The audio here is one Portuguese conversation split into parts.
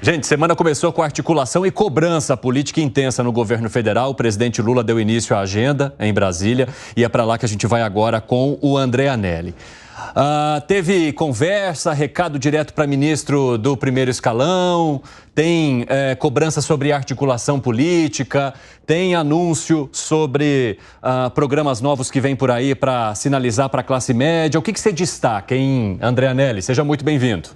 Gente, semana começou com articulação e cobrança política intensa no governo federal. O presidente Lula deu início à agenda em Brasília e é para lá que a gente vai agora com o André Anelli. Teve conversa, recado direto para ministro do primeiro escalão, tem cobrança sobre articulação política, tem anúncio sobre programas novos que vêm por aí para sinalizar para a classe média. O que você destaca, hein, André Anelli? Seja muito bem-vindo.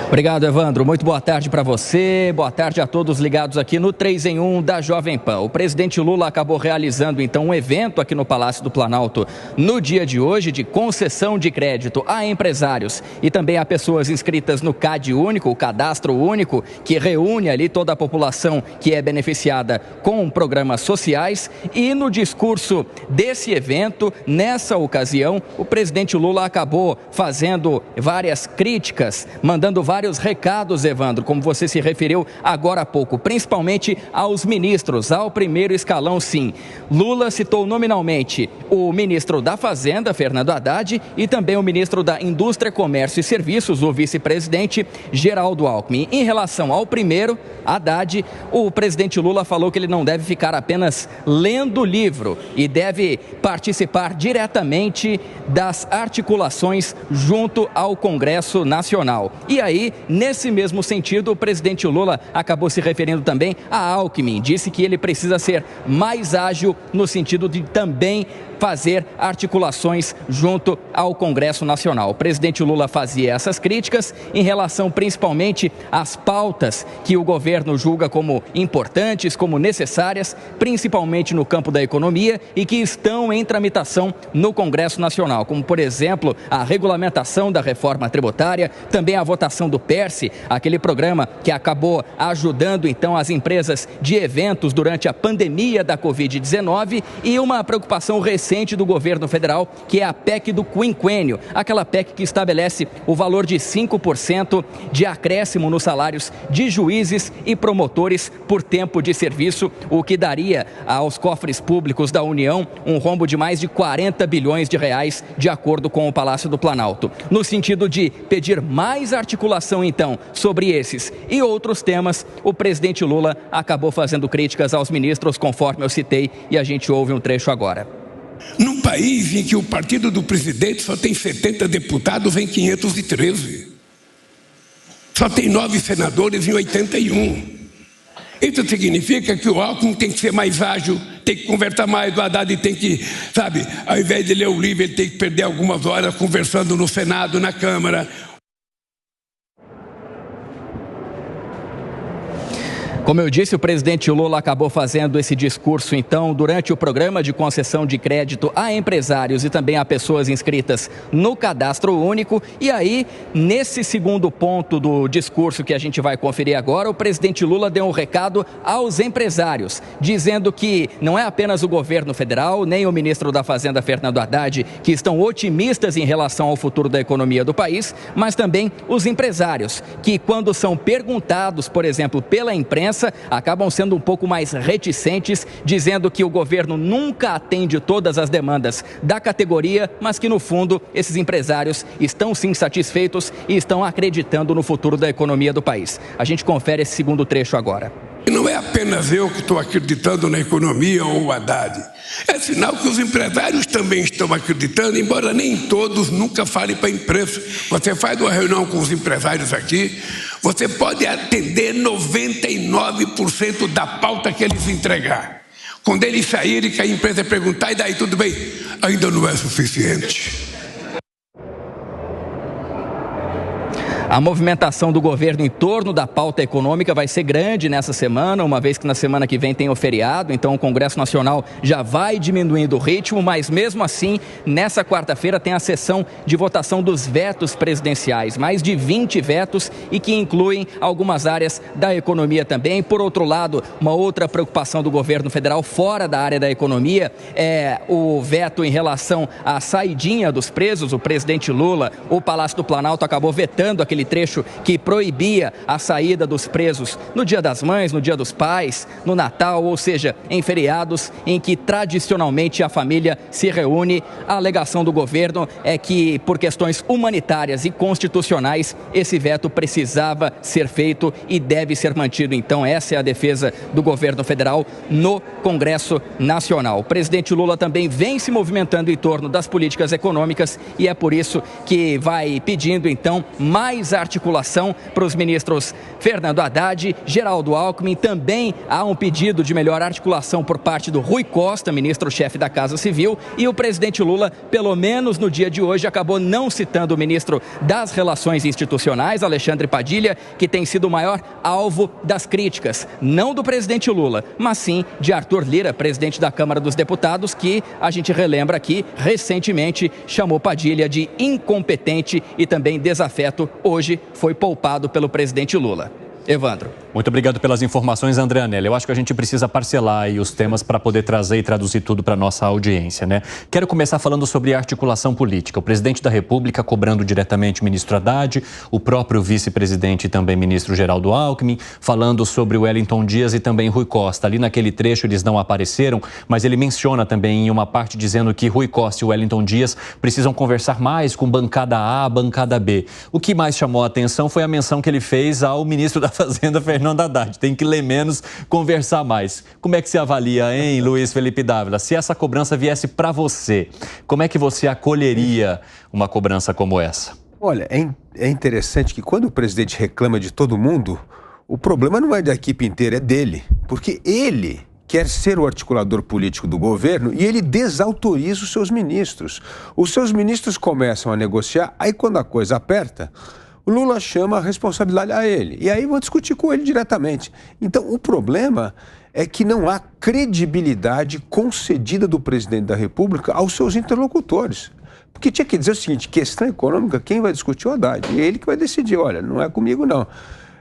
Obrigado, Evandro. Muito boa tarde para você, boa tarde a todos ligados aqui no 3 em 1 da Jovem Pan. O presidente Lula acabou realizando, então, um evento aqui no Palácio do Planalto no dia de hoje de concessão de crédito a empresários e também a pessoas inscritas no CAD único, o cadastro único, que reúne ali toda a população que é beneficiada com programas sociais. E no discurso desse evento, nessa ocasião, o presidente Lula acabou fazendo várias críticas, mandando vários recados, Evandro, como você se referiu agora há pouco, principalmente aos ministros, ao primeiro escalão, sim. Lula citou nominalmente o ministro da Fazenda, Fernando Haddad, e também o ministro da Indústria, Comércio e Serviços, o vice-presidente Geraldo Alckmin. Em relação ao primeiro, Haddad, o presidente Lula falou que ele não deve ficar apenas lendo o livro e deve participar diretamente das articulações junto ao Congresso Nacional. E aí, nesse mesmo sentido, o presidente Lula acabou se referindo também a Alckmin. Disse que ele precisa ser mais ágil no sentido de também fazer articulações junto ao Congresso Nacional. O presidente Lula fazia essas críticas em relação principalmente às pautas que o governo julga como importantes, como necessárias, principalmente no campo da economia e que estão em tramitação no Congresso Nacional, como, por exemplo, a regulamentação da reforma tributária, também a votação do PERSE, aquele programa que acabou ajudando, então, as empresas de eventos durante a pandemia da Covid-19 e uma preocupação recente do governo federal, que é a PEC do quinquênio, aquela PEC que estabelece o valor de 5% de acréscimo nos salários de juízes e promotores por tempo de serviço, o que daria aos cofres públicos da União um rombo de mais de 40 bilhões de reais, de acordo com o Palácio do Planalto. No sentido de pedir mais articulação, então, sobre esses e outros temas, o presidente Lula acabou fazendo críticas aos ministros, conforme eu citei, e a gente ouve um trecho agora. Num país em que o partido do presidente só tem 70 deputados, vem 513. Só tem 9 senadores em 81. Isso significa que o Alckmin tem que ser mais ágil, tem que conversar mais, o Haddad tem que, sabe, ao invés de ler o livro, ele tem que perder algumas horas conversando no Senado, na Câmara. Como eu disse, o presidente Lula acabou fazendo esse discurso, então, durante o programa de concessão de crédito a empresários e também a pessoas inscritas no cadastro único. E aí, nesse segundo ponto do discurso que a gente vai conferir agora, o presidente Lula deu um recado aos empresários, dizendo que não é apenas o governo federal, nem o ministro da Fazenda, Fernando Haddad, que estão otimistas em relação ao futuro da economia do país, mas também os empresários, que quando são perguntados, por exemplo, pela imprensa, acabam sendo um pouco mais reticentes, dizendo que o governo nunca atende todas as demandas da categoria, mas que no fundo esses empresários estão sim satisfeitos e estão acreditando no futuro da economia do país. A gente confere esse segundo trecho agora. E não é apenas eu que estou acreditando na economia ou o Haddad. É sinal que os empresários também estão acreditando, embora nem todos nunca falem para a imprensa. Você faz uma reunião com os empresários aqui, você pode atender 99% da pauta que eles entregar. Quando eles saírem, que a empresa perguntar, e daí tudo bem? Ainda não é suficiente. A movimentação do governo em torno da pauta econômica vai ser grande nessa semana, uma vez que na semana que vem tem o feriado, então o Congresso Nacional já vai diminuindo o ritmo, mas mesmo assim, nessa quarta-feira tem a sessão de votação dos vetos presidenciais, mais de 20 vetos e que incluem algumas áreas da economia também. Por outro lado, uma outra preocupação do governo federal fora da área da economia é o veto em relação à saidinha dos presos. O presidente Lula, o Palácio do Planalto acabou vetando aquele aquele trecho que proibia a saída dos presos no Dia das Mães, no Dia dos Pais, no Natal, ou seja, em feriados em que tradicionalmente a família se reúne. A alegação do governo é que, por questões humanitárias e constitucionais, esse veto precisava ser feito e deve ser mantido. Então, essa é a defesa do governo federal no Congresso Nacional. O presidente Lula também vem se movimentando em torno das políticas econômicas e é por isso que vai pedindo, então, mais articulação para os ministros Fernando Haddad, Geraldo Alckmin. Também há um pedido de melhor articulação por parte do Rui Costa, ministro-chefe da Casa Civil, e o presidente Lula, pelo menos no dia de hoje, acabou não citando o ministro das Relações Institucionais, Alexandre Padilha, que tem sido o maior alvo das críticas, não do presidente Lula, mas sim de Arthur Lira, presidente da Câmara dos Deputados, que a gente relembra aqui, recentemente chamou Padilha de incompetente e também desafeto. Hoje foi poupado pelo presidente Lula. Evandro. Muito obrigado pelas informações, André Anelli. Eu acho que a gente precisa parcelar aí os temas para poder trazer e traduzir tudo para a nossa audiência, né? Quero começar falando sobre articulação política. O presidente da República cobrando diretamente o ministro Haddad, o próprio vice-presidente e também ministro Geraldo Alckmin, falando sobre o Wellington Dias e também Rui Costa. Ali naquele trecho eles não apareceram, mas ele menciona também em uma parte dizendo que Rui Costa e Wellington Dias precisam conversar mais com bancada A, bancada B. O que mais chamou a atenção foi a menção que ele fez ao ministro da Fazenda, Fernando Haddad. Tem que ler menos, conversar mais. Como é que você avalia, hein, Luiz Felipe Dávila? Se essa cobrança viesse para você, como é que você acolheria uma cobrança como essa? Olha, é interessante que quando o presidente reclama de todo mundo, o problema não é da equipe inteira, é dele. Porque ele quer ser o articulador político do governo e ele desautoriza os seus ministros. Os seus ministros começam a negociar, aí quando a coisa aperta, o Lula chama a responsabilidade a ele. E aí vão discutir com ele diretamente. Então, o problema é que não há credibilidade concedida do presidente da República aos seus interlocutores. Porque tinha que dizer o seguinte, questão econômica, quem vai discutir é o Haddad. E ele que vai decidir, olha, não é comigo não.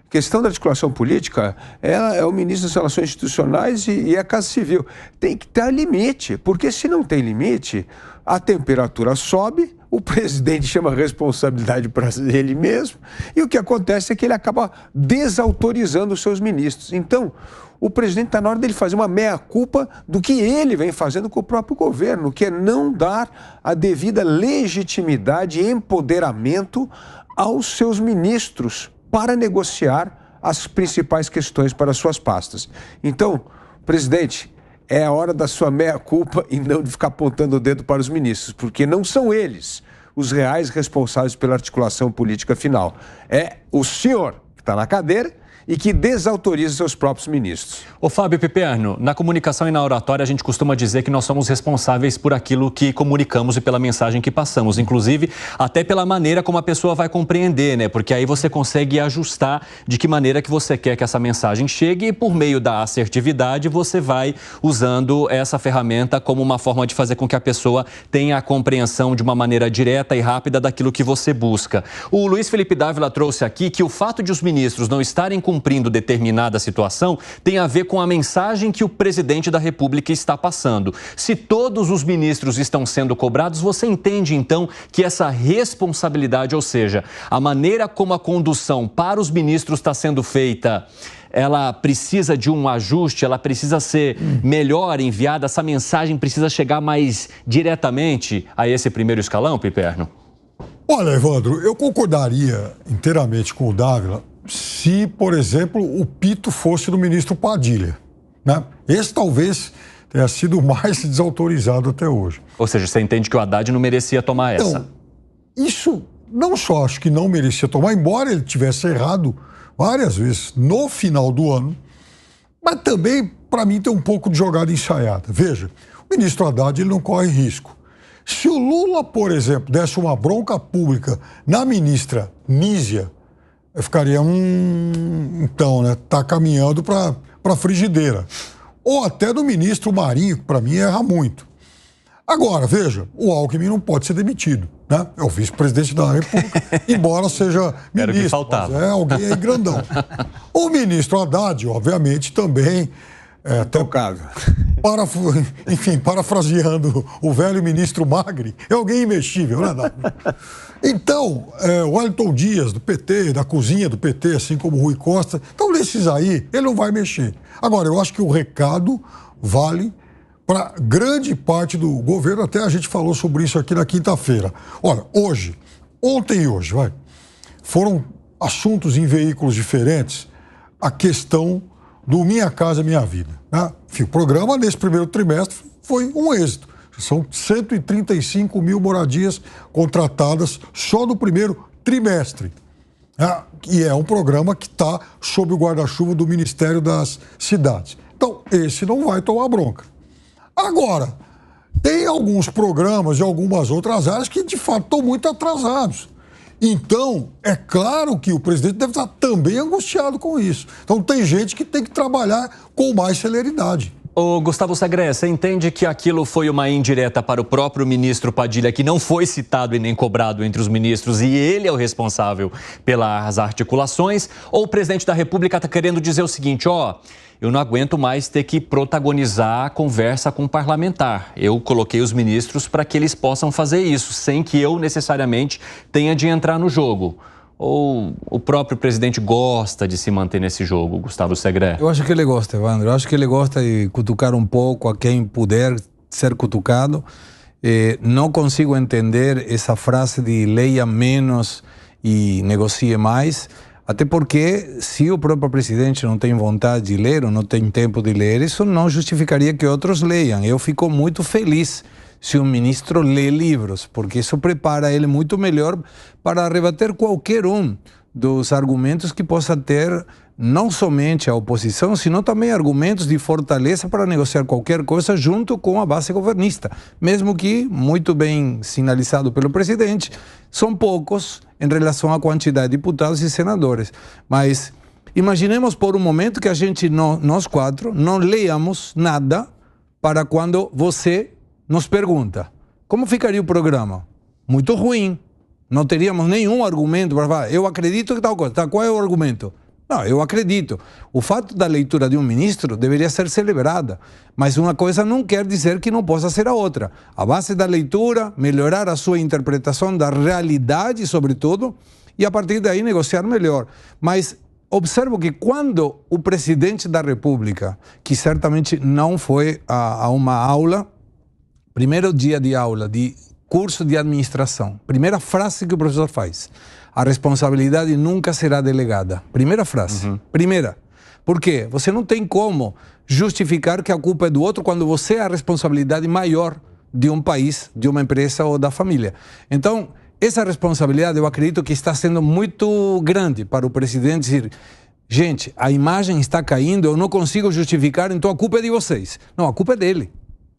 Questão da articulação política, ela é o ministro das Relações Institucionais e a Casa Civil. Tem que ter limite, porque se não tem limite, a temperatura sobe, o presidente chama a responsabilidade para ele mesmo e o que acontece é que ele acaba desautorizando os seus ministros. Então, o presidente está na hora dele fazer uma meia-culpa do que ele vem fazendo com o próprio governo, que é não dar a devida legitimidade e empoderamento aos seus ministros para negociar as principais questões para suas pastas. Então, presidente, é a hora da sua meia-culpa e não de ficar apontando o dedo para os ministros, porque não são eles os reais responsáveis pela articulação política final. É o senhor que está na cadeira e que desautoriza seus próprios ministros. Ô Fábio Piperno, na comunicação e na oratória a gente costuma dizer que nós somos responsáveis por aquilo que comunicamos e pela mensagem que passamos, inclusive até pela maneira como a pessoa vai compreender, né? Porque aí você consegue ajustar de que maneira que você quer que essa mensagem chegue e por meio da assertividade você vai usando essa ferramenta como uma forma de fazer com que a pessoa tenha a compreensão de uma maneira direta e rápida daquilo que você busca. O Luiz Felipe Dávila trouxe aqui que o fato de os ministros não estarem cumprindo determinada situação tem a ver com a mensagem que o presidente da República está passando. Se todos os ministros estão sendo cobrados, você entende então que essa responsabilidade, ou seja, a maneira como a condução para os ministros está sendo feita, ela precisa de um ajuste, ela precisa ser melhor enviada, essa mensagem precisa chegar mais diretamente a esse primeiro escalão, Piperno? Olha, Evandro, eu concordaria inteiramente com o Dávila se, por exemplo, o pito fosse do ministro Padilha, né? Esse talvez tenha sido o mais desautorizado até hoje. Ou seja, você entende que o Haddad não merecia tomar essa? Então, isso não só acho que não merecia tomar, embora ele tivesse errado várias vezes no final do ano, mas também, para mim, tem um pouco de jogada ensaiada. Veja, o ministro Haddad ele não corre risco. Se o Lula, por exemplo, desse uma bronca pública na ministra Nízia, eu ficaria, então, né, tá caminhando para frigideira. Ou até do ministro Marinho, que para mim erra muito. Agora, veja, o Alckmin não pode ser demitido, né? É o vice-presidente da República, embora seja ministro. Era o que faltava. Mas é alguém aí grandão. O ministro Haddad, obviamente, também... Tocável. parafraseando o velho ministro Magri, é alguém imexível, né, Dado? Então, o Wellington Dias, do PT, da cozinha do PT, assim como o Rui Costa, então desses aí, ele não vai mexer. Agora, eu acho que o recado vale para grande parte do governo, até a gente falou sobre isso aqui na quinta-feira. Olha, ontem e hoje, foram assuntos em veículos diferentes, a questão do Minha Casa Minha Vida. Né? O programa, nesse primeiro trimestre, foi um êxito. São 135 mil moradias contratadas só no primeiro trimestre. E é um programa que está sob o guarda-chuva do Ministério das Cidades. Então, esse não vai tomar bronca. Agora, tem alguns programas e algumas outras áreas que, de fato, estão muito atrasados. Então, é claro que o presidente deve estar também angustiado com isso. Então, tem gente que tem que trabalhar com mais celeridade. Ô, Gustavo Segré, você entende que aquilo foi uma indireta para o próprio ministro Padilha, que não foi citado e nem cobrado entre os ministros, e ele é o responsável pelas articulações? Ou o presidente da República está querendo dizer o seguinte, eu não aguento mais ter que protagonizar a conversa com o parlamentar. Eu coloquei os ministros para que eles possam fazer isso, sem que eu necessariamente tenha de entrar no jogo. Ou o próprio presidente gosta de se manter nesse jogo, Gustavo Segré? Eu acho que ele gosta, Evandro. Eu acho que ele gosta de cutucar um pouco a quem puder ser cutucado. Não consigo entender essa frase de leia menos e negocie mais. Até porque, se o próprio presidente não tem vontade de ler ou não tem tempo de ler, isso não justificaria que outros leiam. Eu fico muito feliz se um ministro lê livros, porque isso prepara ele muito melhor para rebater qualquer um dos argumentos que possa ter não somente a oposição, sino também argumentos de fortaleza para negociar qualquer coisa junto com a base governista. Mesmo que, muito bem sinalizado pelo presidente, são poucos em relação à quantidade de deputados e senadores. Mas imaginemos por um momento que a gente, nós quatro, não leamos nada para quando você nos pergunta, como ficaria o programa? Muito ruim. Não teríamos nenhum argumento para falar, eu acredito que tal coisa. Tá, qual é o argumento? Não, eu acredito. O fato da leitura de um ministro deveria ser celebrada, mas uma coisa não quer dizer que não possa ser a outra. A base da leitura, melhorar a sua interpretação da realidade, sobretudo, e a partir daí negociar melhor. Mas observo que quando o presidente da República, que certamente não foi a uma aula, primeiro dia de aula de curso de administração, primeira frase que o professor faz, a responsabilidade nunca será delegada. Primeira frase. Primeira. Por quê? Você não tem como justificar que a culpa é do outro quando você é a responsabilidade maior de um país, de uma empresa ou da família. Então, essa responsabilidade eu acredito que está sendo muito grande para o presidente dizer, gente, a imagem está caindo, eu não consigo justificar, então a culpa é de vocês. Não, a culpa é dele.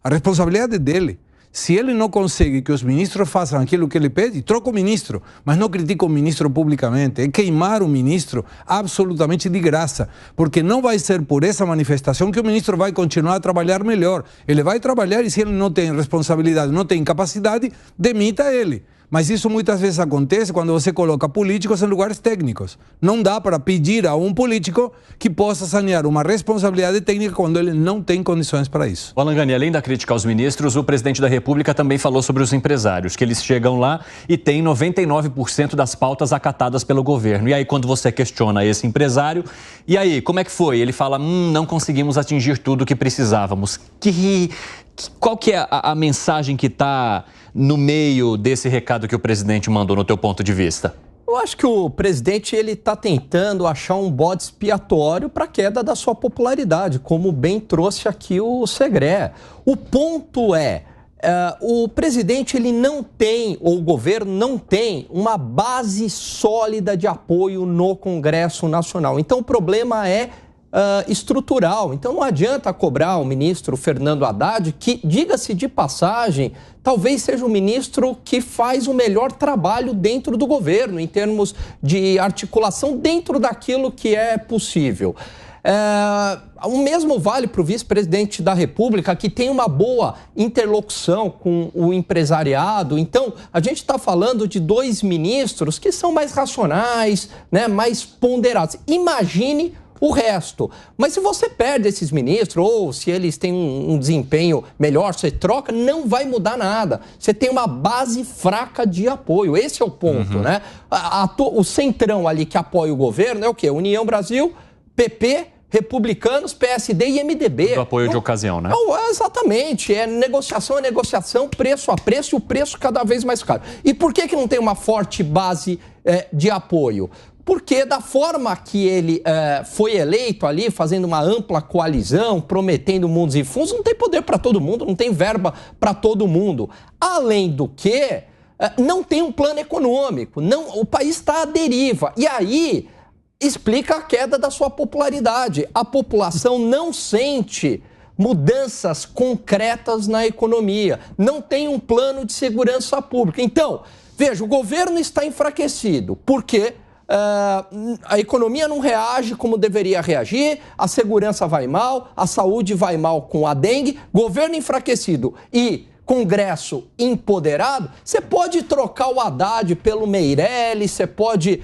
A responsabilidade é dele. Se ele não consegue que os ministros façam aquilo que ele pede, troca o ministro, mas não critica o ministro publicamente. É queimar o ministro absolutamente de graça, porque não vai ser por essa manifestação que o ministro vai continuar a trabalhar melhor. Ele vai trabalhar e se ele não tem responsabilidade, não tem capacidade, demita ele. Mas isso muitas vezes acontece quando você coloca políticos em lugares técnicos. Não dá para pedir a um político que possa sanear uma responsabilidade técnica quando ele não tem condições para isso. Alangani, além da crítica aos ministros, o presidente da República também falou sobre os empresários, que eles chegam lá e têm 99% das pautas acatadas pelo governo. E aí, quando você questiona esse empresário, e aí, como é que foi? Ele fala, não conseguimos atingir tudo o que precisávamos. Qual que é a mensagem que está no meio desse recado que o presidente mandou, no teu ponto de vista? Eu acho que o presidente está tentando achar um bode expiatório para a queda da sua popularidade, como bem trouxe aqui o Segré. O ponto é, o presidente ele não tem, ou o governo não tem, uma base sólida de apoio no Congresso Nacional. Então o problema é estrutural. Então não adianta cobrar o ministro Fernando Haddad, que, diga-se de passagem, talvez seja o ministro que faz o melhor trabalho dentro do governo, em termos de articulação dentro daquilo que é possível. O mesmo vale para o vice-presidente da República, que tem uma boa interlocução com o empresariado. Então, a gente está falando de dois ministros que são mais racionais, né, mais ponderados. Imagine o resto. Mas se você perde esses ministros, ou se eles têm um desempenho melhor, você troca, não vai mudar nada. Você tem uma base fraca de apoio. Esse é o ponto, né? O centrão ali que apoia o governo é o quê? União Brasil, PP, Republicanos, PSD e MDB. Do apoio de ocasião, né? Não, exatamente. É negociação, preço a preço e o preço cada vez mais caro. E por que não tem uma forte base de apoio? Porque da forma que ele foi eleito ali, fazendo uma ampla coalizão, prometendo mundos e fundos, não tem poder para todo mundo, não tem verba para todo mundo. Além do que, não tem um plano econômico, o país está à deriva. E aí explica a queda da sua popularidade. A população não sente mudanças concretas na economia, não tem um plano de segurança pública. Então, veja, o governo está enfraquecido, porque a economia não reage como deveria reagir, a segurança vai mal, a saúde vai mal com a dengue, governo enfraquecido e Congresso empoderado. Você pode trocar o Haddad pelo Meirelles, você pode...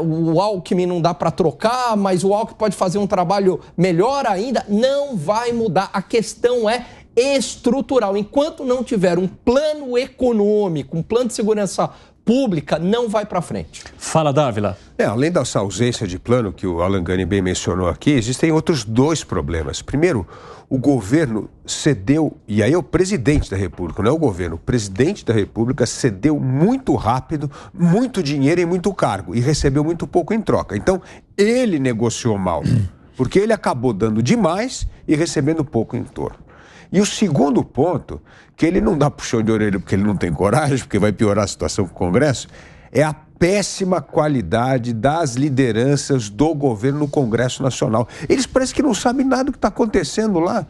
o Alckmin não dá para trocar, mas o Alckmin pode fazer um trabalho melhor ainda. Não vai mudar. A questão é estrutural. Enquanto não tiver um plano econômico, um plano de segurança pública, não vai para frente. Fala, Dávila. Além dessa ausência de plano que o Alan Gani bem mencionou aqui, existem outros dois problemas. Primeiro, o governo cedeu, e aí é o presidente da República, não é o governo, o presidente da República cedeu muito rápido, muito dinheiro e muito cargo, e recebeu muito pouco em troca. Então, ele negociou mal, porque ele acabou dando demais e recebendo pouco em torno. E o segundo ponto, que ele não dá puxão de orelha porque ele não tem coragem, porque vai piorar a situação com o Congresso, é a péssima qualidade das lideranças do governo no Congresso Nacional. Eles parecem que não sabem nada do que está acontecendo lá,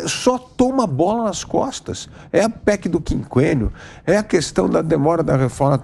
só toma bola nas costas. É a PEC do quinquênio, é a questão da demora da reforma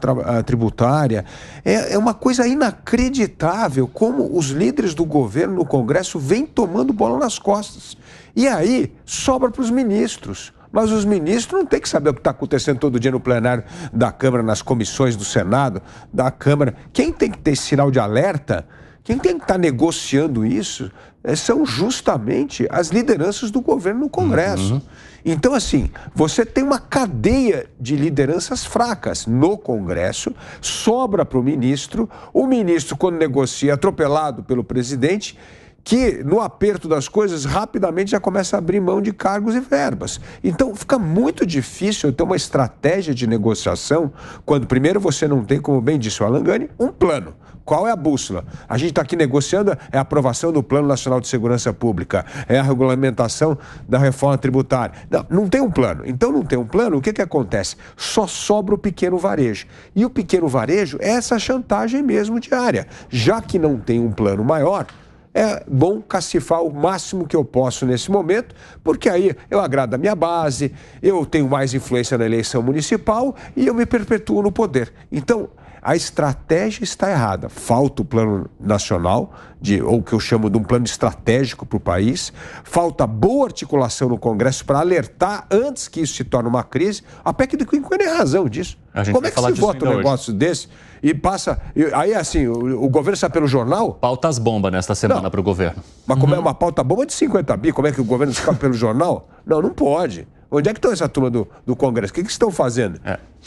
tributária, é uma coisa inacreditável como os líderes do governo no Congresso vêm tomando bola nas costas. E aí sobra para os ministros. Mas os ministros não têm que saber o que está acontecendo todo dia no plenário da Câmara, nas comissões do Senado, da Câmara. Quem tem que ter esse sinal de alerta, quem tem que estar negociando isso, são justamente as lideranças do governo no Congresso. Então, assim, você tem uma cadeia de lideranças fracas no Congresso, sobra para o ministro, quando negocia, é atropelado pelo presidente, que no aperto das coisas rapidamente já começa a abrir mão de cargos e verbas. Então fica muito difícil ter uma estratégia de negociação quando primeiro você não tem, como bem disse o Alan Gani, um plano. Qual é a bússola? A gente está aqui negociando a aprovação do Plano Nacional de Segurança Pública, é a regulamentação da reforma tributária. Não tem um plano. Então não tem um plano, o que acontece? Só sobra o pequeno varejo. E o pequeno varejo é essa chantagem mesmo diária. Já que não tem um plano maior, é bom cacifar o máximo que eu posso nesse momento, porque aí eu agrado a minha base, eu tenho mais influência na eleição municipal e eu me perpetuo no poder. Então, a estratégia está errada. Falta o plano nacional, ou o que eu chamo de um plano estratégico para o país. Falta boa articulação no Congresso para alertar antes que isso se torne uma crise. A PEC do quinquênio é razão disso. Como é que se vota um negócio desse e passa... Aí, assim, o governo sai pelo jornal... Pautas bomba nesta semana para o governo. Mas como é uma pauta bomba de 50 bi, como é que o governo escapa pelo jornal? Não pode. Onde é que estão essa turma do Congresso? O que estão fazendo?